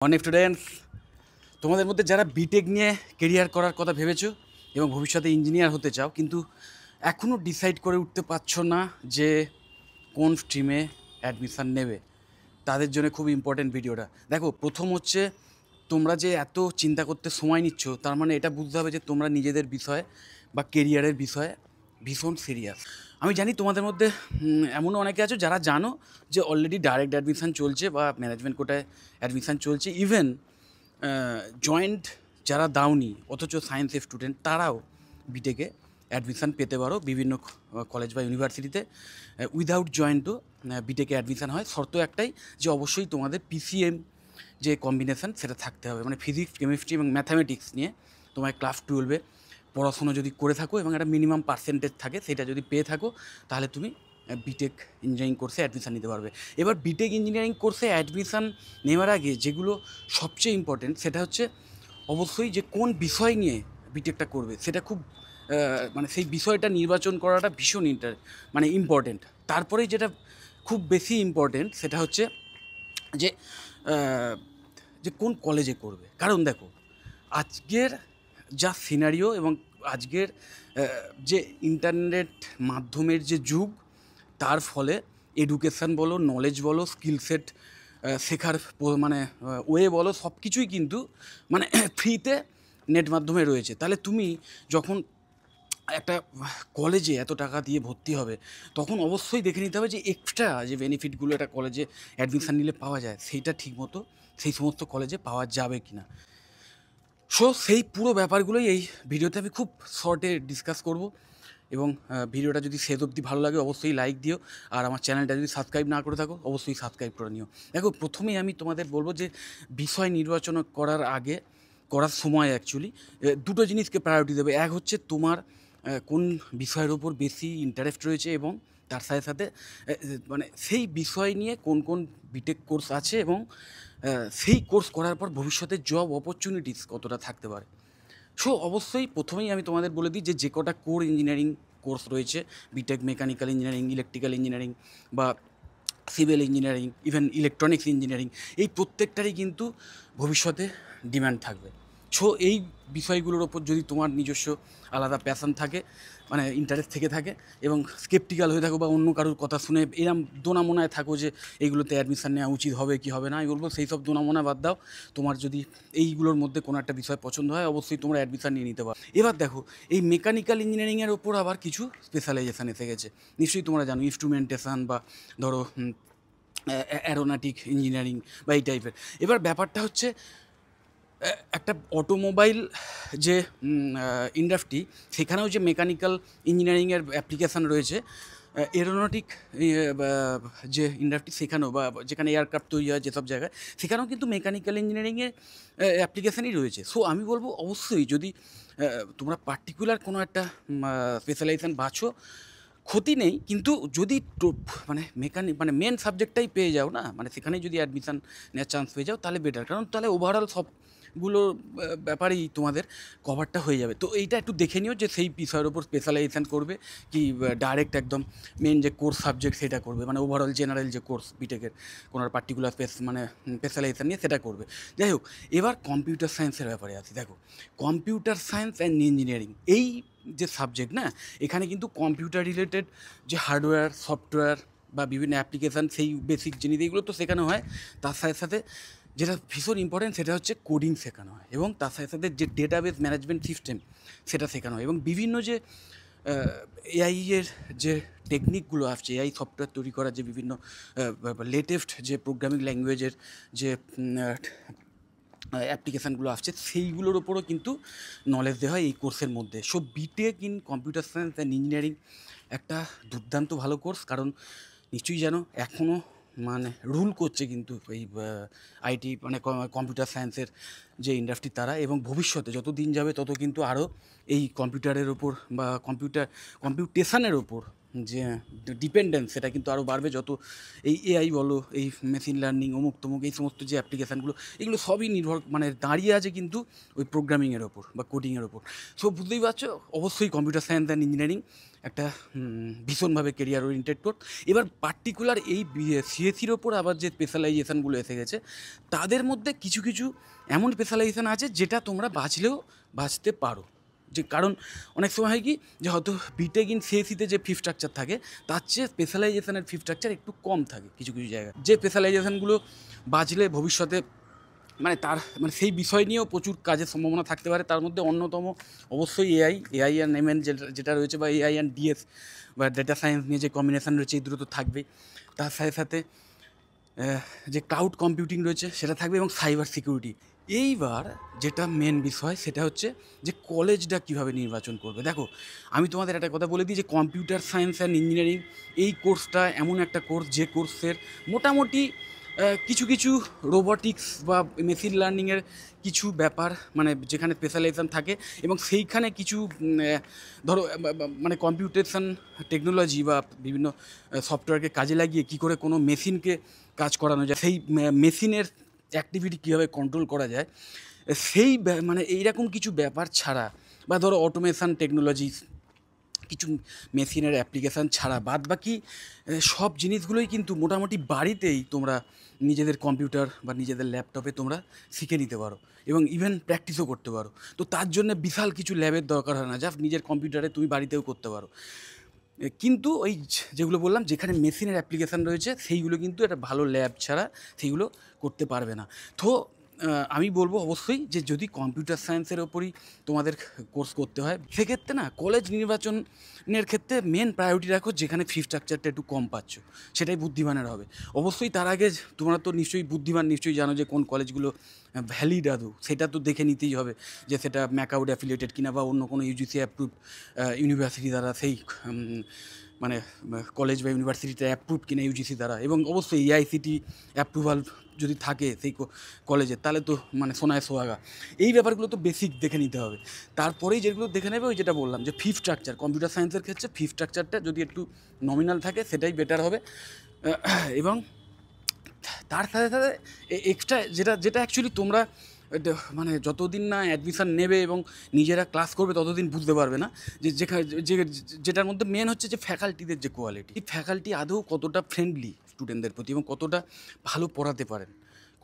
অনেক স্টুডেন্টস তোমাদের মধ্যে যারা বিটেক নিয়ে কেরিয়ার করার কথা ভেবেছো এবং ভবিষ্যতে ইঞ্জিনিয়ার হতে চাও, কিন্তু এখনও ডিসাইড করে উঠতে পারছো না যে কোন স্ট্রিমে অ্যাডমিশান নেবে, তাদের জন্য খুব ইম্পর্ট্যান্ট ভিডিওটা। দেখো, প্রথম হচ্ছে, তোমরা যে এত চিন্তা করতে সময় নিচ্ছ, তার মানে এটা বুঝতে হবে যে তোমরা নিজেদের বিষয়ে বা কেরিয়ারের বিষয়ে ভীষণ সিরিয়াস। আমি জানি তোমাদের মধ্যে এমনও অনেকে আছো যারা জানো যে অলরেডি ডাইরেক্ট অ্যাডমিশান চলছে বা ম্যানেজমেন্ট কোটায় অ্যাডমিশান চলছে। ইভেন জয়েন্ট যারা দাওনি অথচ সায়েন্সের স্টুডেন্ট, তারাও বিটেকে অ্যাডমিশান পেতে পারো বিভিন্ন কলেজ বা ইউনিভার্সিটিতে। উইদাউট জয়েন্টও বিটেকে অ্যাডমিশান হয়। শর্ত একটাই, যে অবশ্যই তোমাদের পিসিএম যে কম্বিনেশান সেটা থাকতে হবে, মানে ফিজিক্স, কেমিস্ট্রি এবং ম্যাথামেটিক্স নিয়ে তোমার ক্লাস 12-এ পড়াশুনো যদি করে থাকো এবং একটা মিনিমাম পার্সেন্টেজ থাকে, সেটা যদি পেয়ে থাকো, তাহলে তুমি বিটেক ইঞ্জিনিয়ারিং কোর্সে অ্যাডমিশান নিতে পারবে। এবার বিটেক ইঞ্জিনিয়ারিং কোর্সে অ্যাডমিশান নেওয়ার আগে যেগুলো সবচেয়ে ইম্পর্টেন্ট, সেটা হচ্ছে অবশ্যই যে কোন বিষয় নিয়ে বিটেকটা করবে, সেটা খুব মানে সেই বিষয়টা নির্বাচন করাটা ভীষণ ইম্পর্টেন্ট। তারপরেই যেটা খুব বেশি ইম্পর্টেন্ট, সেটা হচ্ছে যে যে কোন কলেজে করবে। কারণ দেখো, আজকের যা সিনারিও এবং আজকের যে ইন্টারনেট মাধ্যমের যে যুগ, তার ফলে এডুকেশান বলো, নলেজ বলো, স্কিল সেট শেখার মানে ওয়ে বলো, সব কিছুই কিন্তু মানে ফ্রিতে নেট মাধ্যমে রয়েছে। তাহলে তুমি যখন একটা কলেজে এত টাকা দিয়ে ভর্তি হবে, তখন অবশ্যই দেখে নিতে হবে যে এক্সট্রা যে বেনিফিটগুলো একটা কলেজে অ্যাডমিশান নিলে পাওয়া যায়, সেইটা ঠিকমতো সেই সমস্ত কলেজে পাওয়া যাবে কি না। সো সেই পুরো ব্যাপারগুলোই এই ভিডিওতে আমি খুব শর্টে ডিসকাস করব। এবং ভিডিওটা যদি শেষ অবধি ভালো লাগে, অবশ্যই লাইক দিও। আর আমার চ্যানেলটা যদি সাবস্ক্রাইব না করে থাকো, অবশ্যই সাবস্ক্রাইব করে নিও। দেখো, প্রথমেই আমি তোমাদের বলবো যে বিষয় নির্বাচন করার আগে, করার সময় অ্যাকচুয়ালি দুটো জিনিসকে প্রায়োরিটি দেবে। এক হচ্ছে তোমার কোন বিষয়ের ওপর বেশি ইন্টারেস্ট রয়েছে, এবং তার সাথে সাথে মানে সেই বিষয় নিয়ে কোন কোন বিটেক কোর্স আছে, এবং সেই কোর্স করার পর ভবিষ্যতে জব অপরচুনিটিস কতটা থাকতে পারে। সো অবশ্যই প্রথমেই আমি তোমাদের বলে দিই যে কটা কোর ইঞ্জিনিয়ারিং কোর্স রয়েছে, BTech mechanical engineering, electrical engineering বা civil engineering, even electronics engineering, এই প্রত্যেকটারই কিন্তু ভবিষ্যতে ডিম্যান্ড থাকবে। সো এই বিষয়গুলোর ওপর যদি তোমার নিজস্ব আলাদা প্যাশন থাকে, মানে ইন্টারেস্ট থেকে থাকে, এবং স্কেপটিক্যাল হয়ে থাকো বা অন্য কারোর কথা শুনে এরম দোনামোনায় থাকো যে এইগুলোতে অ্যাডমিশান নেওয়া উচিত হবে কি হবে না, আমি বলবো সেই সব দোনামোনা বাদ দাও। তোমার যদি এইগুলোর মধ্যে কোনো একটা বিষয় পছন্দ হয়, অবশ্যই তোমরা অ্যাডমিশান নিয়ে নিতে পারো। এবার দেখো, এই মেকানিক্যাল ইঞ্জিনিয়ারিংয়ের ওপর আবার কিছু স্পেশালাইজেশান এসে গেছে। নিশ্চয়ই তোমরা জানো, ইনস্ট্রুমেন্টেশন বা ধরো অ্যারোনটিক ইঞ্জিনিয়ারিং বা এই টাইপের। এবার ব্যাপারটা হচ্ছে, একটা অটোমোবাইল যে ইন্ডাস্ট্রি, সেখানেও যে মেকানিক্যাল ইঞ্জিনিয়ারিংয়ের অ্যাপ্লিকেশান রয়েছে, এরোনটিক যে ইন্ডাস্ট্রি, সেখানেও বা যেখানে এয়ারক্রাফট তৈরি হয় যেসব জায়গায়, সেখানেও কিন্তু মেকানিক্যাল ইঞ্জিনিয়ারিংয়ের অ্যাপ্লিকেশানই রয়েছে। সো আমি বলবো, অবশ্যই যদি তোমরা পার্টিকুলার কোনো একটা স্পেশালাইজেশান বাছো, ক্ষতি নেই, কিন্তু যদি মানে মানে মেন সাবজেক্টটাই পেয়ে যাও না, মানে সেখানেই যদি অ্যাডমিশান নেওয়ার চান্স পেয়ে যাও, তাহলে বেটার। কারণ তাহলে ওভারঅল সবগুলো ব্যাপারেই তোমাদের কভারটা হয়ে যাবে। তো এইটা একটু দেখে নিও যে সেই বিষয়ের ওপর স্পেশালাইজেশান করবে কি ডাইরেক্ট একদম মেন যে কোর্স সাবজেক্ট সেটা করবে, মানে ওভারঅল জেনারেল যে কোর্স বিটেকের কোনো পার্টিকুলার মানে স্পেশালাইজেশান নিয়ে সেটা করবে। যাই হোক, এবার কম্পিউটার সায়েন্সের ব্যাপারে আসি। দেখো, কম্পিউটার সায়েন্স অ্যান্ড ইঞ্জিনিয়ারিং এই যে সাবজেক্ট না, এখানে কিন্তু কম্পিউটার রিলেটেড যে হার্ডওয়্যার, সফটওয়্যার বা বিভিন্ন অ্যাপ্লিকেশান, সেই বেসিক জিনিস এইগুলো তো শেখানো হয়। তার সাথে সাথে যেটা ভীষণ ইম্পর্টেন্ট, সেটা হচ্ছে কোডিং শেখানো হয়, এবং তার সাথে সাথে যে ডেটাবেস ম্যানেজমেন্ট সিস্টেম সেটা শেখানো হয়, এবং বিভিন্ন যে এআইয়ের যে টেকনিকগুলো আসছে, এআই সফটওয়্যার তৈরি করার যে বিভিন্ন লেটেস্ট যে প্রোগ্রামিং ল্যাঙ্গুয়েজের যে অ্যাপ্লিকেশানগুলো আসছে, সেইগুলোর ওপরও কিন্তু নলেজ দেওয়া হয় এই কোর্সের মধ্যে। So BTech in computer science and engineering একটা দুর্দান্ত ভালো কোর্স। কারণ নিশ্চয়ই জানো, এখনও মানে রুল করছে কিন্তু এই আইটি মানে কম্পিউটার সায়েন্সের যে ইন্ডাস্ট্রি তারা, এবং ভবিষ্যতে যত দিন যাবে তত কিন্তু আরও এই কম্পিউটারের ওপর বা কম্পিউটেশনের ওপর যে ডিপেন্ডেন্স সেটা কিন্তু আরও বাড়বে যত এই এআই বলো, এই মেশিন লার্নিং, অমুক তমুক, এই সমস্ত যে অ্যাপ্লিকেশানগুলো, এগুলো সবই নির্ভর মানে দাঁড়িয়ে আছে কিন্তু ওই প্রোগ্রামিংয়ের ওপর বা কোডিংয়ের ওপর। সো বুঝতেই পারছো, অবশ্যই কম্পিউটার সায়েন্স অ্যান্ড ইঞ্জিনিয়ারিং একটা ভীষণভাবে কেরিয়ার ওরিয়েন্টেড কোর্স। এবার পার্টিকুলার এই সিএসির ওপর আবার যে স্পেশালাইজেশানগুলো এসে গেছে, তাদের মধ্যে কিছু কিছু এমন স্পেশালাইজেশান আছে যেটা তোমরা বাঁচলেও বাঁচতে পারো। যে কারণ অনেক সময় হয় কি যে হয়তো বিটেক ইন সিএসিতে যে ফি স্ট্রাকচার থাকে তার চেয়ে স্পেশালাইজেশনের ফি স্ট্রাকচার একটু কম থাকে কিছু কিছু জায়গায়, যে স্পেশালাইজেশনগুলো বাঁচলে ভবিষ্যতে মানে তার মানে সেই বিষয় নিয়েও প্রচুর কাজের সম্ভাবনা থাকতে পারে। তার মধ্যে অন্যতম অবশ্যই এআই অ্যান্ড এমএন যেটা যেটা রয়েছে, বা এআই অ্যান্ড ডিএস বা ডেটা সায়েন্স নিয়ে যে কম্বিনেশান রয়েছে, এই দুটো তো থাকবেই। তার সাথে সাথে যে ক্লাউড কম্পিউটিং রয়েছে সেটা থাকবে, এবং সাইবার সিকিউরিটি। এইবার যেটা মেন বিষয় সেটা হচ্ছে যে কলেজটা কীভাবে নির্বাচন করবে। দেখো, আমি তোমাদের একটা কথা বলে দিই যে কম্পিউটার সায়েন্স অ্যান্ড ইঞ্জিনিয়ারিং এই কোর্সটা এমন একটা কোর্স যে কোর্সের মোটামুটি কিছু কিছু রোবটিক্স বা মেশিন লার্নিংয়ের কিছু ব্যাপার মানে যেখানে স্পেশালাইজেশন থাকে, এবং সেইখানে কিছু ধরো মানে কম্পিউটেশন টেকনোলজি বা বিভিন্ন সফটওয়্যারকে কাজে লাগিয়ে কী করে কোনো মেশিনকে কাজ করানো যায়, সেই মেশিনের অ্যাক্টিভিটি কীভাবে কন্ট্রোল করা যায়, সেই মানে এইরকম কিছু ব্যাপার ছাড়া, বা ধরো অটোমেশন টেকনোলজি, কিছু মেশিনের অ্যাপ্লিকেশান ছাড়া বাদ বাকি সব জিনিসগুলোই কিন্তু মোটামুটি বাড়িতেই তোমরা নিজেদের কম্পিউটার বা নিজেদের ল্যাপটপে তোমরা শিখে নিতে পারো, এবং ইভেন প্র্যাকটিসও করতে পারো। তো তার জন্য বিশাল কিছু ল্যাবের দরকার হয় না, জাস্ট নিজের কম্পিউটারে তুমি বাড়িতেও করতে পারো। কিন্তু ওই যেগুলো বললাম যেখানে মেশিনের অ্যাপ্লিকেশান রয়েছে সেইগুলো কিন্তু একটা ভালো ল্যাব ছাড়া সেইগুলো করতে পারবে না। তো আমি বলবো অবশ্যই যে যদি কম্পিউটার সায়েন্সের ওপরই তোমাদের কোর্স করতে হয়, সেক্ষেত্রে না কলেজ নির্বাচনের ক্ষেত্রে মেন প্রায়োরিটি রাখো যেখানে ফি স্ট্রাকচারটা একটু কম পাচ্ছ, সেটাই বুদ্ধিমানের হবে। অবশ্যই তার আগে তোমরা তো নিশ্চয়ই বুদ্ধিমান, নিশ্চয়ই জানো যে কোন কলেজগুলো ভ্যালিড আদৌ, সেটা তো দেখে নিতেই হবে যে সেটা ম্যাকআউট অ্যাফিলিয়েটেড কিনা বা অন্য কোনো ইউজিসি অ্যাপ্রুভ ইউনিভার্সিটি দ্বারা সেই মানে কলেজ বা ইউনিভার্সিটিতে অ্যাপ্রুভ কিনা ইউজিসি দ্বারা, এবং অবশ্যই এআইসিটি অ্যাপ্রুভাল যদি থাকে সেই কলেজে, তাহলে তো মানে সোনায় সোহাগা। এই ব্যাপারগুলো তো বেসিক দেখে নিতে হবে। তারপরেই যেগুলো দেখে নেবে ওই যেটা বললাম যে ফি স্ট্রাকচার, কম্পিউটার সায়েন্সের ক্ষেত্রে ফি স্ট্রাকচারটা যদি একটু নমিনাল থাকে সেটাই বেটার হবে। এবং তার সাথে সাথে এক্সট্রা যেটা যেটা অ্যাকচুয়ালি তোমরা মানে যতদিন না অ্যাডমিশান নেবে এবং নিজেরা ক্লাস করবে ততদিন বুঝতে পারবে না যে যেটার মধ্যে মেন হচ্ছে যে ফ্যাকাল্টিদের যে কোয়ালিটি, এই ফ্যাকাল্টি আদৌ কতটা ফ্রেন্ডলি স্টুডেন্টদের প্রতি, এবং কতটা ভালো পড়াতে পারেন,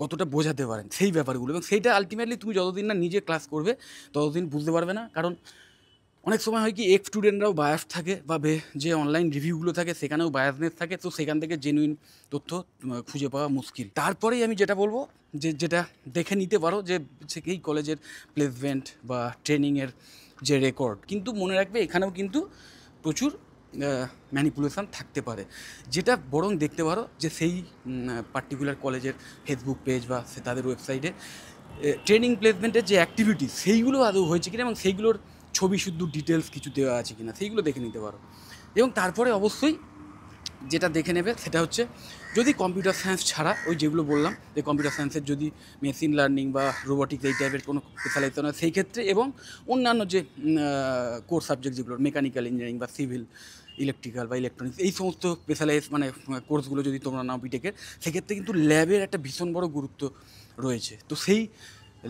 কতটা বোঝাতে পারেন, সেই ব্যাপারগুলো। এবং সেইটা আলটিমেটলি তুমি যতদিন না নিজে ক্লাস করবে ততদিন বুঝতে পারবে না। কারণ অনেক সময় হয় কি এক্স স্টুডেন্টরাও বায়াস থাকে, বা যে অনলাইন রিভিউগুলো থাকে সেখানেও বায়াসনেস থাকে, তো সেখান থেকে জেনুইন তথ্য খুঁজে পাওয়া মুশকিল। তারপরেই আমি যেটা বলবো যে যেটা দেখে নিতে পারো যে এই কলেজের প্লেসমেন্ট বা ট্রেনিংয়ের যে রেকর্ড, কিন্তু মনে রাখবে এখানেও কিন্তু প্রচুর ম্যানিপুলেশান থাকতে পারে, যেটা বরং দেখতে পারো যে সেই পার্টিকুলার কলেজের ফেসবুক পেজ বা তাদের ওয়েবসাইটে ট্রেনিং প্লেসমেন্টের যে অ্যাক্টিভিটি সেইগুলো আদৌ হয়েছে কিনা, এবং সেইগুলোর ছবি শুদ্ধ ডিটেলস কিছু দেওয়া আছে কিনা সেইগুলো দেখে নিতে পারো। এবং তারপরে অবশ্যই যেটা দেখে নেবে সেটা হচ্ছে যদি কম্পিউটার সায়েন্স ছাড়া ওই যেগুলো বললাম যে কম্পিউটার সায়েন্সের যদি মেশিন লার্নিং বা রোবোটিক্স এই টাইপের কোনো স্পেশালাইজেশন হয় সেই ক্ষেত্রে, এবং অন্যান্য যে কোর সাবজেক্ট যেগুলো মেকানিক্যাল ইঞ্জিনিয়ারিং বা সিভিল, ইলেকট্রিক্যাল বা ইলেকট্রনিক্স, এই সমস্ত স্পেশালাইজ মানে কোর্সগুলো যদি তোমরা নাও বিটেকের, সেক্ষেত্রে কিন্তু ল্যাবের একটা ভীষণ বড় গুরুত্ব রয়েছে। তো সেই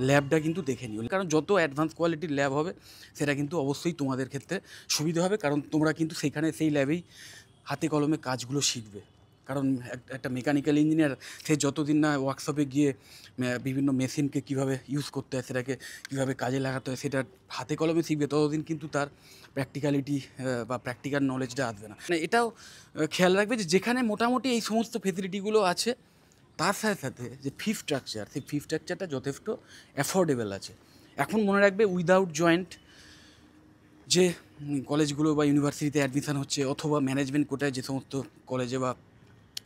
ল্যাবটা কিন্তু দেখে নিও, কারণ যত অ্যাডভান্স কোয়ালিটির ল্যাব হবে সেটা কিন্তু অবশ্যই তোমাদের ক্ষেত্রে সুবিধা হবে, কারণ তোমরা কিন্তু সেখানে সেই ল্যাবেই হাতে কলমে কাজগুলো শিখবে। কারণ একটা মেকানিক্যাল ইঞ্জিনিয়ার সে যতদিন না ওয়ার্কশপে গিয়ে বিভিন্ন মেশিনকে কীভাবে ইউজ করতে হয়, সেটাকে কীভাবে কাজে লাগাতে হয়, সেটা হাতে কলমে শিখবে, ততদিন কিন্তু তার প্র্যাকটিক্যালিটি বা প্র্যাকটিক্যাল নলেজটা আসবে না। মানে এটাও খেয়াল রাখবে যে যেখানে মোটামুটি এই সমস্ত ফেসিলিটিগুলো আছে, তার সাথে সাথে যে ফি স্ট্রাকচার, সেই ফি স্ট্রাকচারটা যথেষ্ট অ্যাফোর্ডেবল আছে। এখন মনে রাখবে উইদাউট জয়েন্ট যে কলেজগুলো বা ইউনিভার্সিটিতে অ্যাডমিশান হচ্ছে, অথবা ম্যানেজমেন্ট কোটায় যে সমস্ত কলেজে বা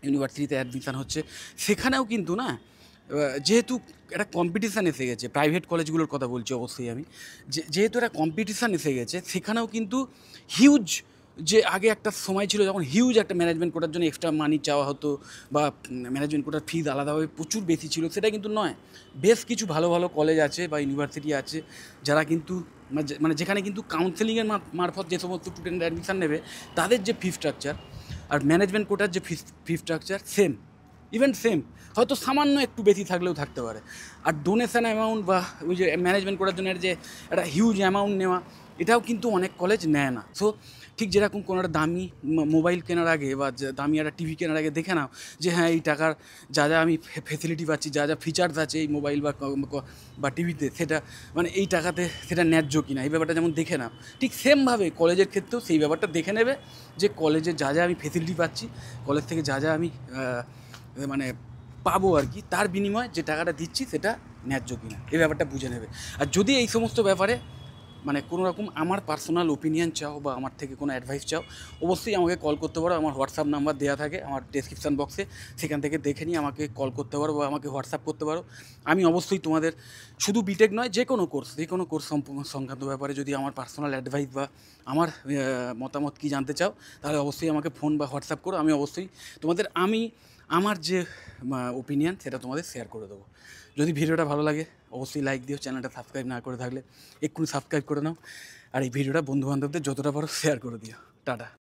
ইউনিভার্সিটিতে অ্যাডমিশান হচ্ছে, সেখানেও কিন্তু না যেহেতু একটা কম্পিটিশান এসে গেছে, প্রাইভেট কলেজগুলোর কথা বলছি অবশ্যই আমি, যেহেতু একটা কম্পিটিশান এসে গেছে, সেখানেও কিন্তু হিউজ যে আগে একটা সময় ছিল যখন হিউজ একটা ম্যানেজমেন্ট কোটার জন্য এক্সট্রা মানি চাওয়া হতো বা ম্যানেজমেন্ট কোটার ফিজ আলাদাভাবে প্রচুর বেশি ছিল, সেটা কিন্তু নয়। বেশ কিছু ভালো ভালো কলেজ আছে বা ইউনিভার্সিটি আছে যারা কিন্তু মানে যেখানে কিন্তু কাউন্সেলিংয়ের মারফত যে সমস্ত স্টুডেন্ট অ্যাডমিশান নেবে তাদের যে ফি স্ট্রাকচার আর ম্যানেজমেন্ট কোটার যে fee structure same, even same, হয়তো সামান্য একটু বেশি থাকলেও থাকতে পারে। আর ডোনেশান অ্যামাউন্ট বা ওই যে ম্যানেজমেন্ট করার জন্য যে একটা হিউজ অ্যামাউন্ট নেওয়া, এটাও কিন্তু অনেক কলেজ নেয় না। সো ঠিক যেরকম কোনো একটা দামি মোবাইল কেনার আগে বা দামি একটা টিভি কেনার আগে দেখে নাও যে হ্যাঁ এই টাকার যা যা আমি ফেসিলিটি পাচ্ছি, যা যা ফিচার্স আছে এই মোবাইল বা টিভিতে, সেটা মানে এই টাকাতে সেটা ন্যায্য কিনা, এই ব্যাপারটা যেমন দেখে নাও, ঠিক সেমভাবে কলেজের ক্ষেত্রেও সেই ব্যাপারটা দেখে নেবে যে কলেজে যা যা আমি ফেসিলিটি পাচ্ছি, কলেজ থেকে যা যা আমি মানে পাবো আর কি, তার বিনিময়ে যে টাকাটা দিচ্ছি সেটা ন্যায্য কিনা, এই ব্যাপারটা বুঝে নেবে। আর যদি এই সমস্ত ব্যাপারে মানে কোনো রকম আমার পার্সোনাল ওপিনিয়ন চাও বা আমার থেকে কোনো অ্যাডভাইস চাও, অবশ্যই আমাকে কল করতে পারো। আমার হোয়াটসঅ্যাপ নাম্বার দেওয়া থাকে আমার ডেসক্রিপশান বক্সে, সেখান থেকে দেখে নিয়ে আমাকে কল করতে পারো বা আমাকে হোয়াটসঅ্যাপ করতে পারো। আমি অবশ্যই তোমাদের শুধু বিটেক নয়, যে কোনো কোর্স সংক্রান্ত ব্যাপারে যদি আমার পার্সোনাল অ্যাডভাইস বা আমার মতামত কী জানতে চাও, তাহলে অবশ্যই আমাকে ফোন বা হোয়াটসঅ্যাপ করো। আমি অবশ্যই তোমাদের আমার যে ওপিনিয়ন সেটা তোমাদের শেয়ার করে দেবো। যদি ভিডিওটা ভালো লাগে অবশ্যই লাইক দিও, চ্যানেলটা সাবস্ক্রাইব না করে থাকলে এক্ষুনি সাবস্ক্রাইব করে নাও, আর এই ভিডিওটা বন্ধুবান্ধবদের যতটা পারো শেয়ার করে দিও। টাটা।